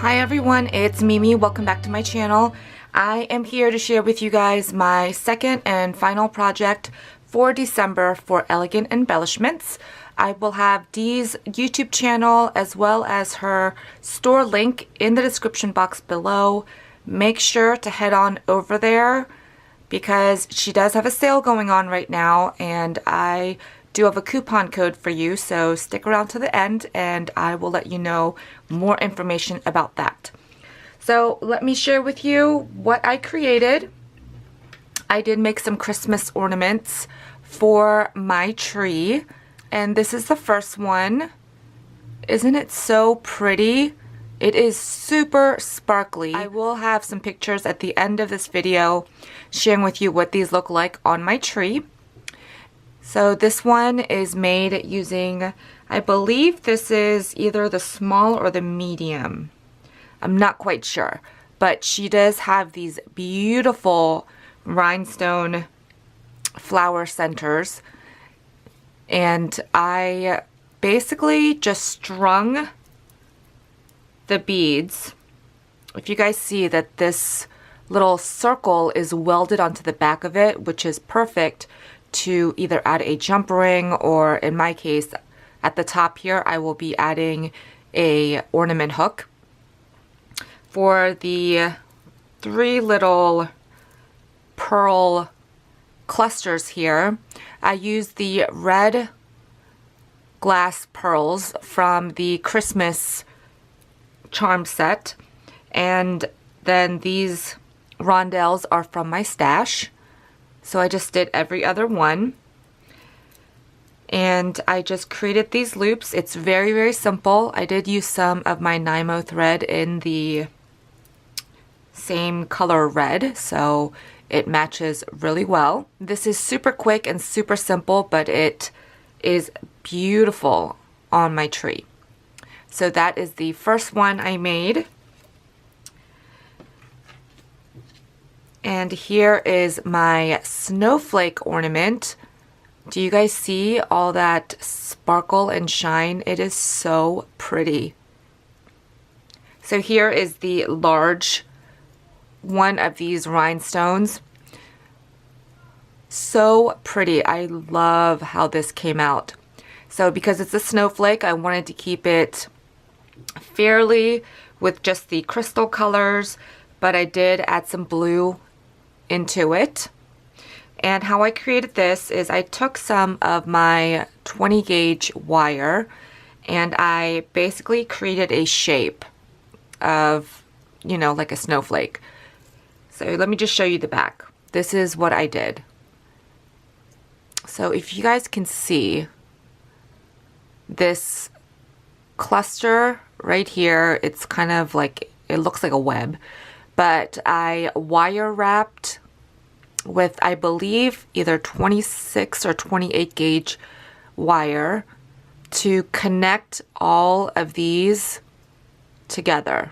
Hi everyone, it's Mimi. Welcome back to my channel. I am here to share with you guys my second and final project for December for Elegant Embellishments. I will have Dee's YouTube channel as well as her store link in the description box below. Make sure to head on over there because she does have a sale going on right now, and I do have a coupon code for you, so stick around to the end and I will let you know more information about that. So let me share with you what I created. I did make some Christmas ornaments for my tree, and this is the first one. Isn't it so pretty? It is super sparkly. I will have some pictures at the end of this video sharing with you what these look like on my tree. So this one is made using, I believe this is either the small or the medium. I'm not quite sure, but she does have these beautiful rhinestone flower centers, and I basically just strung the beads. If you guys see that this little circle is welded onto the back of it, which is perfect to either add a jump ring, or in my case at the top here I will be adding a ornament hook. For the three little pearl clusters here, I used the red glass pearls from the Christmas charm set, and then these rondelles are from my stash. So I just did every other one, and I just created these loops. It's very, very simple. I did use some of my Nymo thread in the same color red, so it matches really well. This is super quick and super simple, but it is beautiful on my tree. So that is the first one I made. And here is my snowflake ornament. Do you guys see all that sparkle and shine? It is so pretty. So here is the large one of these rhinestones. So pretty. I love how this came out. So because it's a snowflake, I wanted to keep it fairly with just the crystal colors, but I did add some blue into it. And how I created this is I took some of my 20 gauge wire and I basically created a shape of, you know, like a snowflake. So let me just show you the back. This is what I did. So if you guys can see this cluster right here, it's kind of like, it looks like a web, but I wire wrapped with, I believe, either 26 or 28 gauge wire to connect all of these together.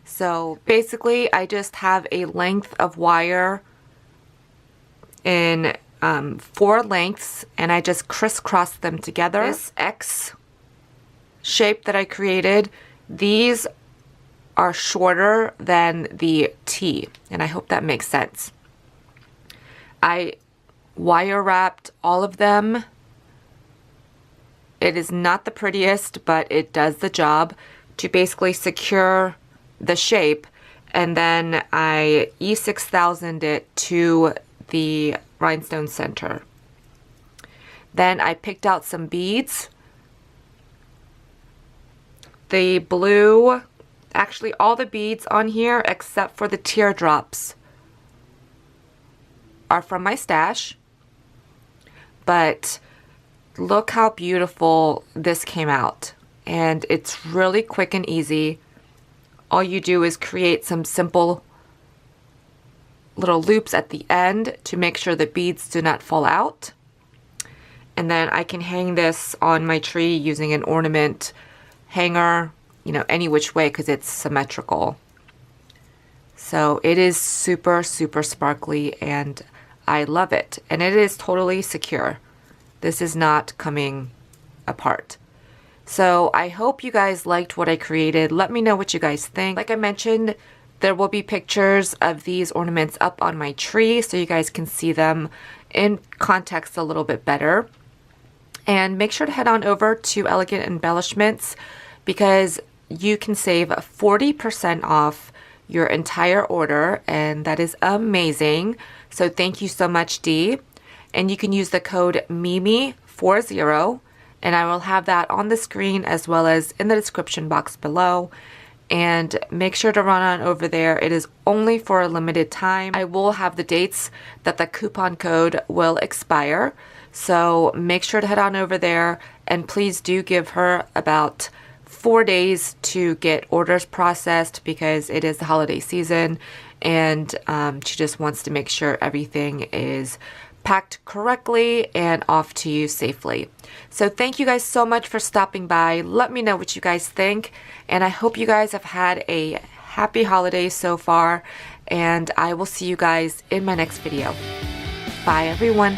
So basically I just have a length of wire in 4 lengths, and I just crisscross them together. This X shape that I created, these are shorter than the T, and I hope that makes sense. I wire wrapped all of them. It is not the prettiest, but it does the job to basically secure the shape, and then I E6000 it to the rhinestone center. Then I picked out some beads. The blue, actually all the beads on here except for the teardrops are from my stash, but look how beautiful this came out, and it's really quick and easy. All you do is create some simple little loops at the end to make sure the beads do not fall out, and then I can hang this on my tree using an ornament hanger, you know, any which way because it's symmetrical. So it is super, super sparkly and I love it, and it is totally secure. This is not coming apart. So I hope you guys liked what I created. Let me know what you guys think. Like I mentioned, there will be pictures of these ornaments up on my tree so you guys can see them in context a little bit better. And make sure to head on over to Elegant Embellishments because you can save 40% off your entire order, and that is amazing. So thank you so much, Dee. And you can use the code MIMI40, and I will have that on the screen as well as in the description box below. And make sure to run on over there. It is only for a limited time. I will have the dates that the coupon code will expire. So make sure to head on over there, and please do give her about 4 days to get orders processed because it is the holiday season, and she just wants to make sure everything is packed correctly and off to you safely. So thank you guys so much for stopping by. Let me know what you guys think, and I hope you guys have had a happy holiday so far, and I will see you guys in my next video. Bye everyone.